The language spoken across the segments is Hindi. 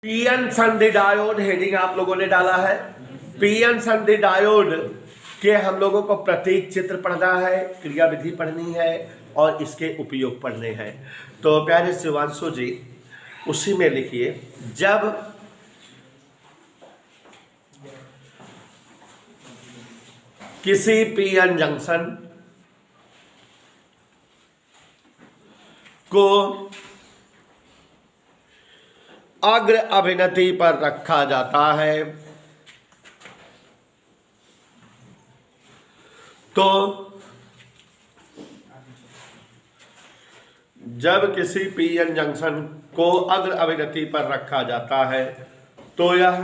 पीएन संधि डायोड हेडिंग आप लोगों ने डाला है। पीएन संधि डायोड के हम लोगों को प्रतीक चित्र पढ़ना है, क्रियाविधि पढ़नी है और इसके उपयोग पढ़ने हैं। तो प्यारे शिवांशु जी उसी में लिखिए, जब किसी पीएन जंक्शन को अग्र अभिनति पर रखा जाता है तो जब किसी पीएन जंक्शन को अग्र अभिनति पर रखा जाता है तो यह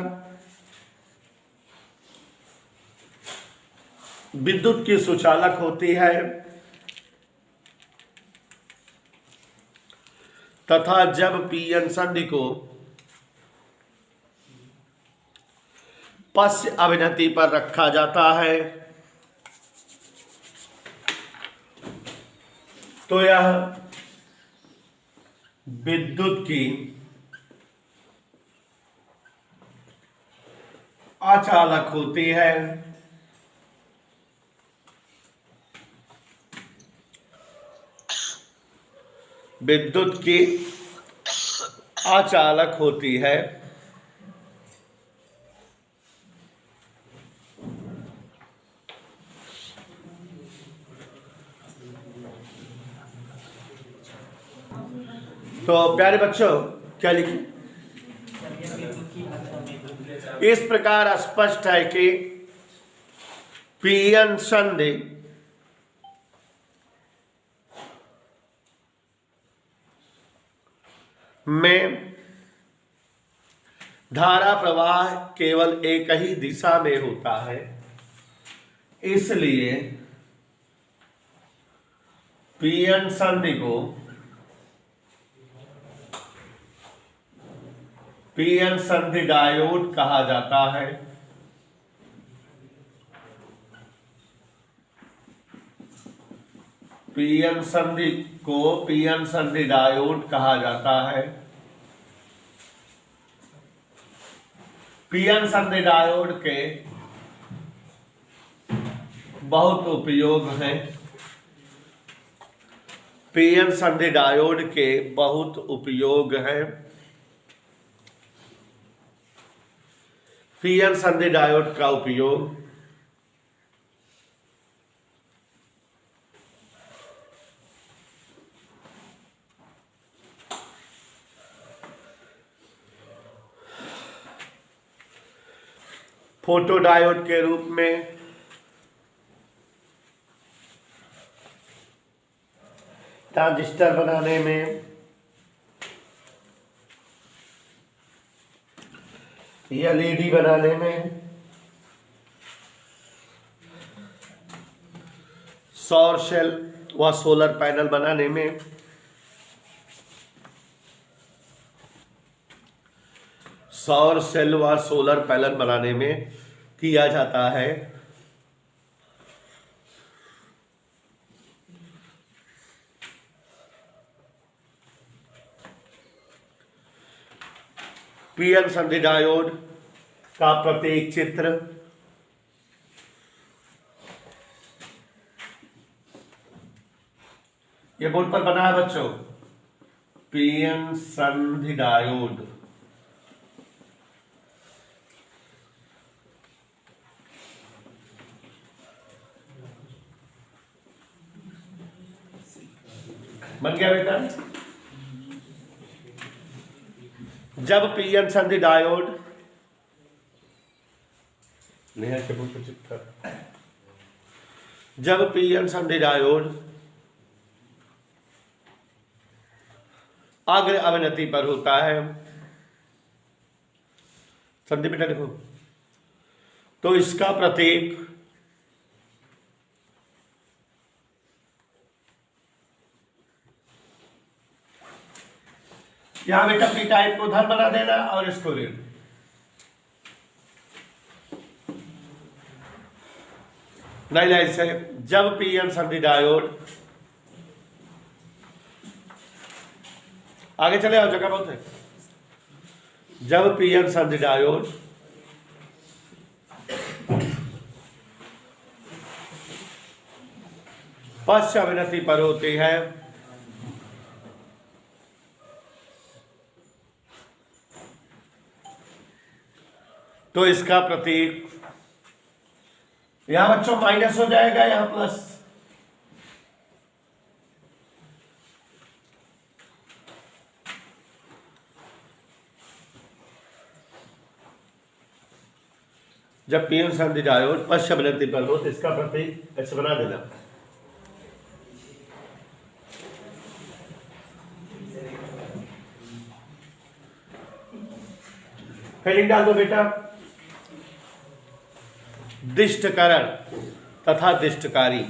विद्युत की सुचालक होती है तथा जब पीएन संधि को पश्च अभिनति पर रखा जाता है तो यह विद्युत की अचालक होती है। विद्युत की अचालक होती है। तो प्यारे बच्चों क्या लिखें, इस प्रकार स्पष्ट है कि पीएन संधि में धारा प्रवाह केवल एक ही दिशा में होता है, इसलिए पीएन संधि को पीएन संधि डायोड कहा जाता है। पीएन संधि को पीएन संधि डायोड कहा जाता है। पीएन संधि डायोड के बहुत उपयोग हैं। पीएन संधि डायोड के बहुत उपयोग हैं। पीएन संधि डायोड का उपयोग फोटो डायोड के रूप में, ट्रांजिस्टर बनाने में, एलईडी बनाने में, सौर सेल व सोलर पैनल बनाने में, सौर सेल व सोलर पैनल बनाने में किया जाता है। पीएन संधि डायोड का प्रतीक चित्र ये बोर्ड पर बना है बच्चों। पीएन संधि डायोड बन गया बेटा। जब पीएन संधि डायोड जब पीएन संधि डायोड अग्र अभिनति पर होता है, संधि बेटा देखो, तो इसका प्रतीक यहां बेटा पी टाइप को धन बना देना और इसको ऋण। नहीं नहीं से जब पीएन संधि डायोड आगे चले आओ, जगह बहुत है। जब पीएन संधि डायोड पश्च अवनति पर होती है तो इसका प्रतीक, यहां बच्चों माइनस हो जाएगा, यहां प्लस। जब पीएन संधि डायोड पश्च अवनति पर हो तो इसका प्रतीक ऐसे बना देना। हेडिंग डाल दो बेटा, दिष्टकरण तथा दिष्टकारी।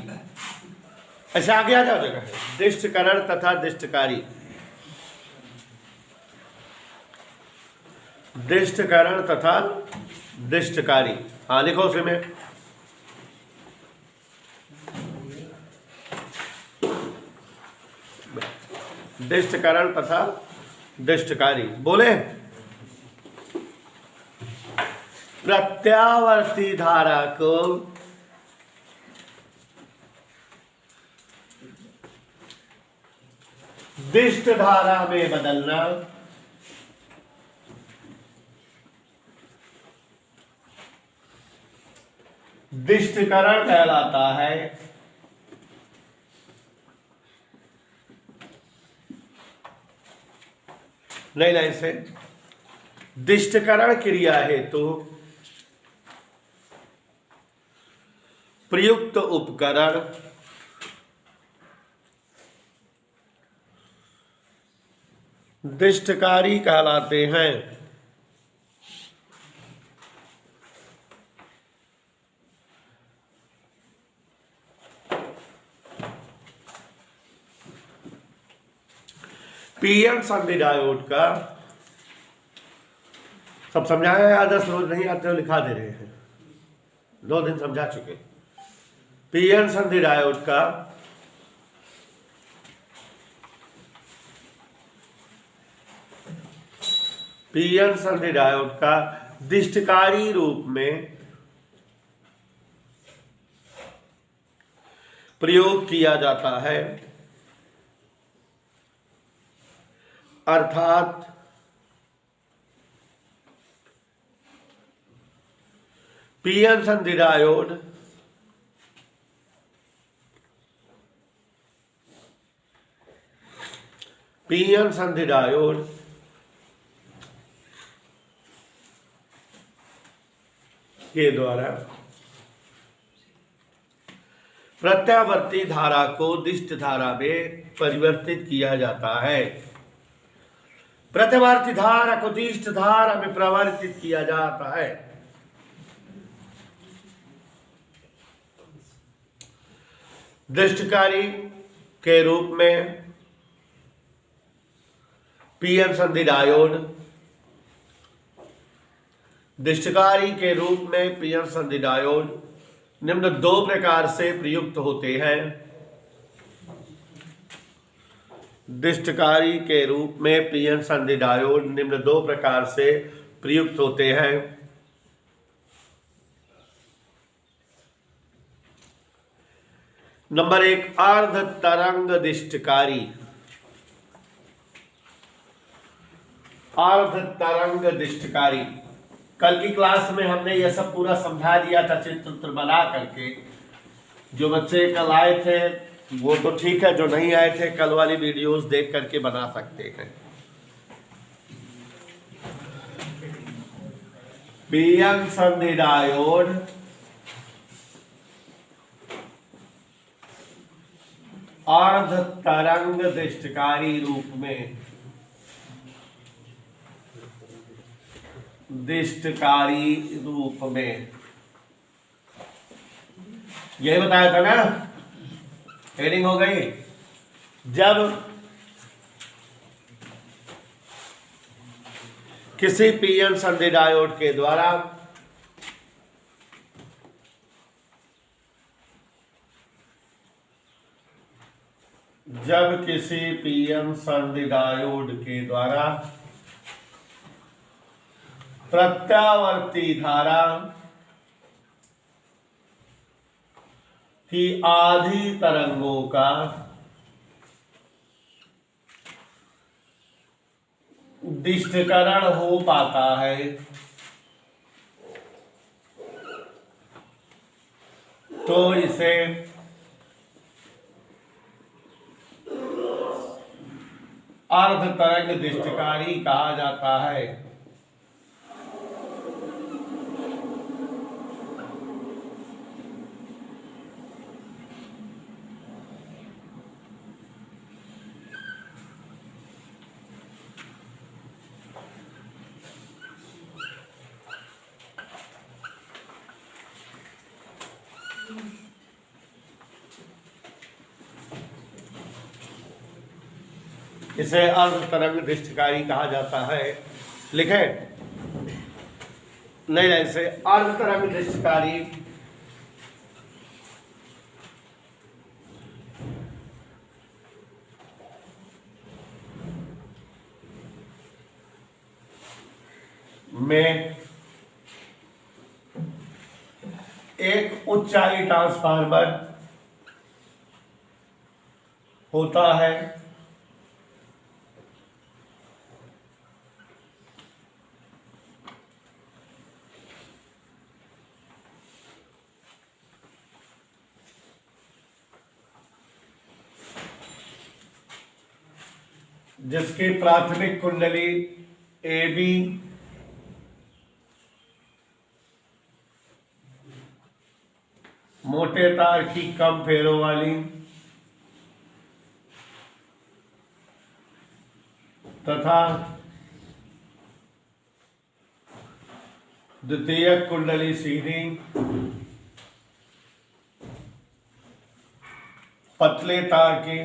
ऐसे आगे आ जाओ जगह, दिष्टकरण तथा दिष्टकारी, दिष्टकरण तथा दिष्टकारी। हाँ लिखो उसमें, दिष्टकरण तथा दिष्टकारी। बोले, प्रत्यावर्ती धारा को दिष्ट धारा में बदलना दिष्टकरण कहलाता है। नई लाइन से, दिष्टकरण क्रिया हेतु प्रयुक्त उपकरण दिष्टकारी कहलाते हैं। पीएन संधि डायोड का सब समझाया है, आदर्श रोज नहीं आते हो लिखा दे रहे हैं, 2 दिन समझा चुके। पीएन संधि डायोड का दिष्टकारी रूप में प्रयोग किया जाता है, अर्थात पीएन संधि डायोड के द्वारा प्रत्यावर्ती धारा को दिष्ट धारा में परिवर्तित किया जाता है। प्रत्यावर्ती धारा को दिष्ट धारा में परिवर्तित किया जाता है। दिष्टकारी के रूप में पीएन संधि डायोड, दिष्टकारी के रूप में पीएन संधि डायोड निम्न 2 प्रकार से प्रयुक्त होते हैं। दिष्टकारी के रूप में पीएन संधि डायोड निम्न 2 प्रकार से प्रयुक्त होते हैं। नंबर 1, अर्ध तरंग दिष्टकारी। अर्ध तरंग दिष्टकारी, कल की क्लास में हमने यह सब पूरा समझा दिया था चित्र बना करके। जो बच्चे कल आए थे वो तो ठीक है, जो नहीं आए थे कल वाली वीडियोस देख करके बना सकते हैं। पीएन संधि डायोड अर्ध तरंग दिष्टकारी रूप में, दिष्टकारी रूप में, यही बताया था ना, हेडिंग हो गई। जब किसी पीएन संधि डायोड के द्वारा प्रत्यावर्ती धारा की आधी तरंगों का उद्दीष्टकरण हो पाता है, तो इसे अर्ध तरंग दृष्टिकारी कहा जाता है। इसे अर्ध तरंग दृष्टिकारी कहा जाता है। लिखे नहीं, इसे अर्ध तरंग दृष्टिकारी में एक ऊंचाई ट्रांसफार्मर होता है, जिसकी प्राथमिक कुंडली ए बी मोटे तार की कम फेरों वाली तथा द्वितीयक कुंडली सीधी पतले तार की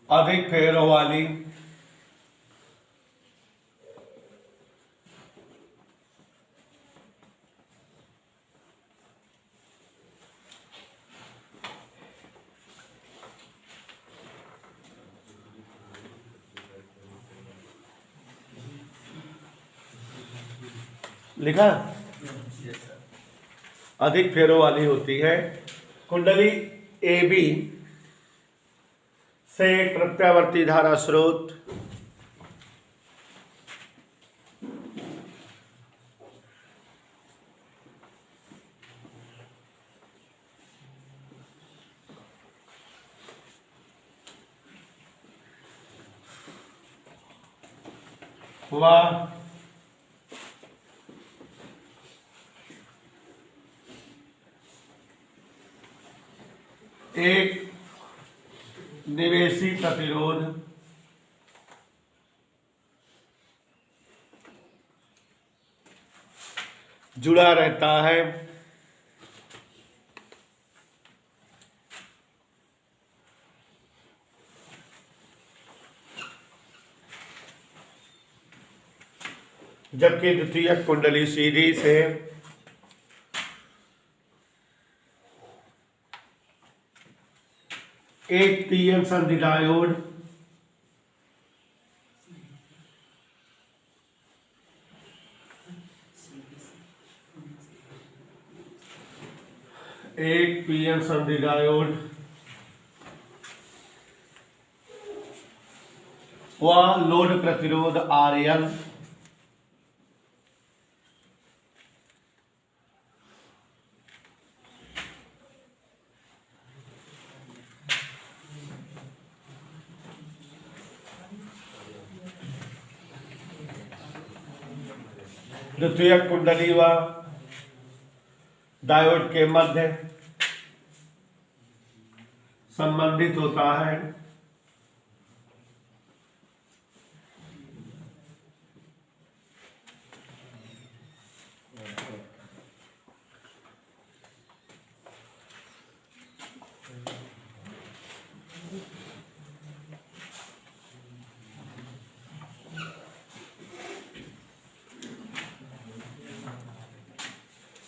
अधिक फेरों वाली लिखा अधिक फेरों वाली होती है। कुंडली ए बी से एक प्रत्यावर्ती धारा स्रोत हुआ एक निवेशी प्रतिरोध जुड़ा रहता है, जबकि द्वितीयक कुंडली सीधी से एक पीएन संधि डायोड व लोड प्रतिरोध RL द्वितीयक कुंडली व डायोड के मध्य संबंधित होता है।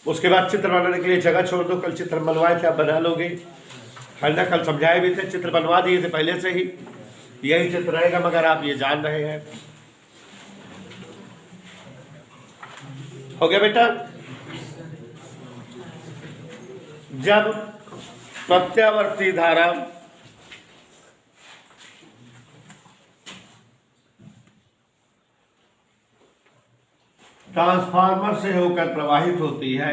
उसके बाद चित्र बनाने के लिए जगह छोड़ दो। कल चित्र बनवाए थे, आप बना लोगे, है ना। कल समझाए भी थे, चित्र बनवा दिए थे पहले से ही, यही चित्र रहेगा, मगर आप ये जान रहे हैं। हो गया बेटा। जब प्रत्यावर्ती धारा ट्रांसफार्मर से होकर प्रवाहित होती है,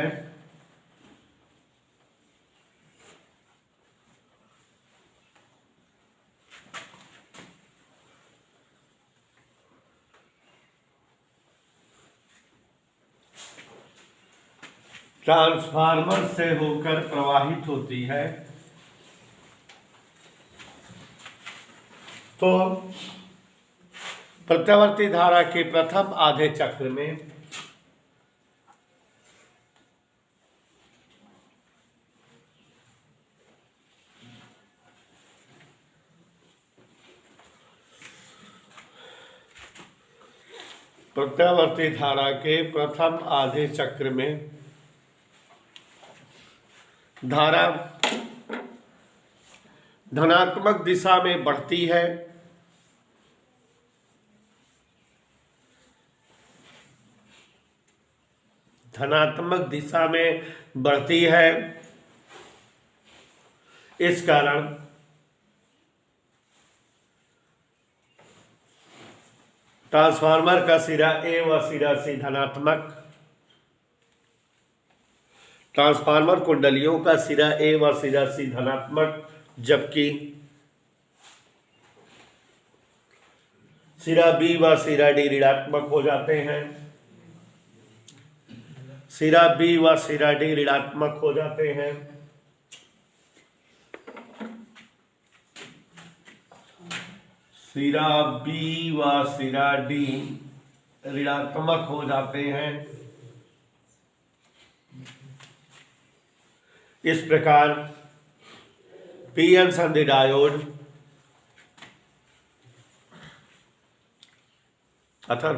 ट्रांसफार्मर से होकर प्रवाहित होती है, तो प्रत्यावर्ती धारा के प्रथम आधे चक्र में प्रत्यावर्ती धारा के प्रथम आधे चक्र में धारा धनात्मक दिशा में बढ़ती है, धनात्मक दिशा में बढ़ती है। इस कारण ट्रांसफार्मर का सिरा ए व सिरा सी धनात्मक, ट्रांसफार्मर कुंडलियों का सिरा ए व सिरा सी धनात्मक, जबकि सिरा बी व सिरा डी ऋणात्मक हो जाते हैं। सिरा बी व सिरा डी ऋणात्मक हो जाते हैं। सिरा बी व सिरा डी ऋणात्मक हो जाते हैं। इस प्रकार पीएन संधि डायोड अथर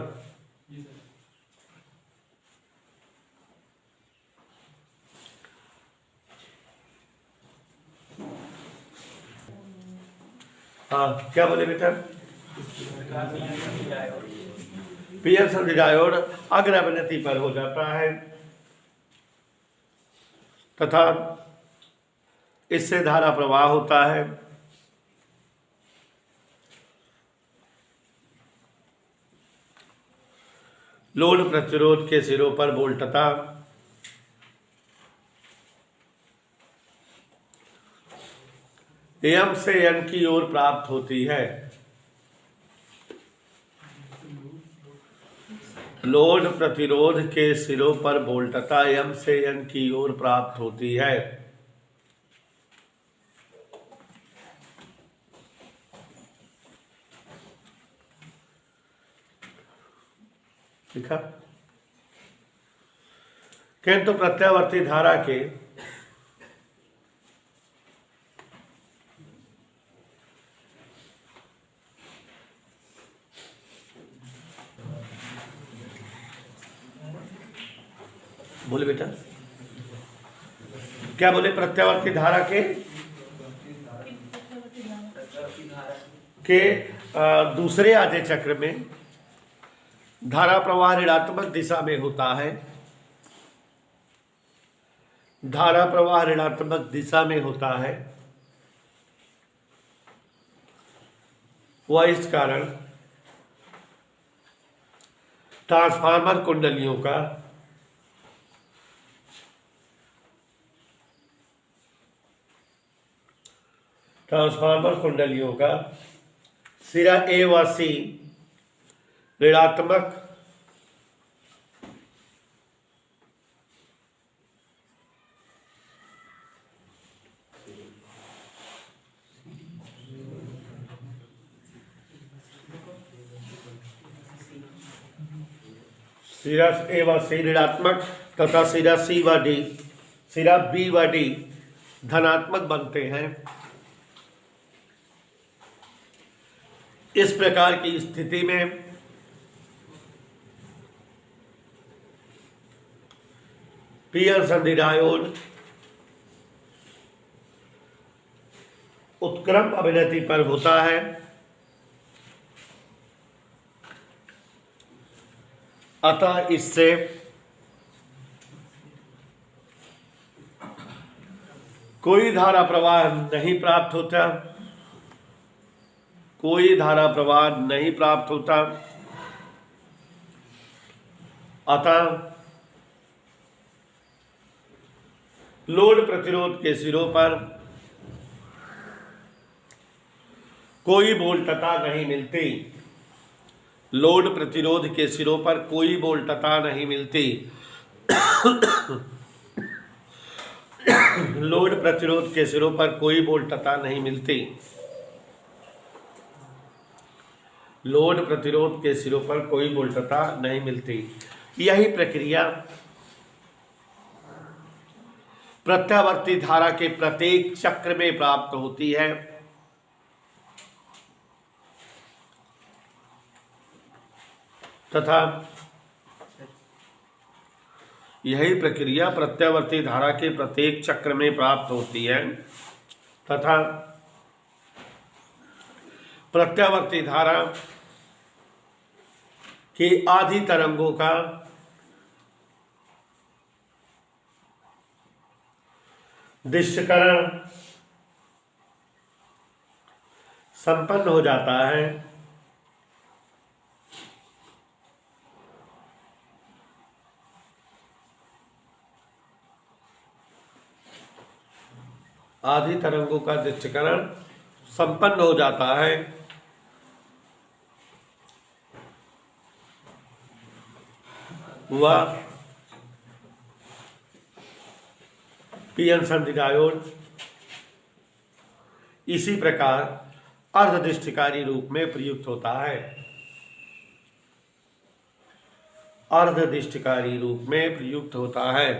हाँ, क्या बोले बेटा? पीएन संधि डायोड अग्रवनति पर हो जाता है तथा इससे धारा प्रवाह होता है। लोड प्रतिरोध के सिरों पर वोल्टता एम से एन की ओर प्राप्त होती है। लोड प्रतिरोध के सिरों पर वोल्टता एम से एन की ओर प्राप्त होती है। लिखा। किंतु प्रत्यावर्ती धारा के बोले बेटा, क्या बोले? प्रत्यावर्ती धारा के दूसरे आधे चक्र में धारा प्रवाह ऋणात्मक दिशा में होता है। धारा प्रवाह ऋणात्मक दिशा में होता है। वह इस कारण ट्रांसफार्मर कुंडलियों का सिरा ए व सी ऋणात्मक सिरा ए व सी ऋणात्मक तथा सिरा सी व डी, सिरा बी व डी धनात्मक बनते हैं। इस प्रकार की स्थिति में पीएन संधि डायोड उत्क्रम अभिनति पर होता है, अतः इससे कोई धारा प्रवाह नहीं प्राप्त होता, कोई धारा प्रवाह नहीं प्राप्त होता। अतः लोड प्रतिरोध के सिरों पर कोई वोल्टता नहीं मिलती, लोड प्रतिरोध के सिरों पर कोई वोल्टता नहीं मिलती। लोड प्रतिरोध के सिरों पर कोई वोल्टता नहीं मिलती, लोड प्रतिरोध के सिरों पर कोई वोल्टता नहीं मिलती। यही प्रक्रिया प्रत्यावर्ती धारा के प्रत्येक चक्र में प्राप्त होती है तथा यही प्रक्रिया प्रत्यावर्ती धारा के प्रत्येक चक्र में प्राप्त होती है तथा प्रत्यावर्ती धारा के आधी तरंगों का दृश्यकरण संपन्न हो जाता है। आधी तरंगों का दृश्यकरण संपन्न हो जाता है। वह पीएन संधि डायोड इसी प्रकार अर्धदृष्टिकारी रूप में प्रयुक्त होता है, अर्धदृष्टिकारी रूप में प्रयुक्त होता है।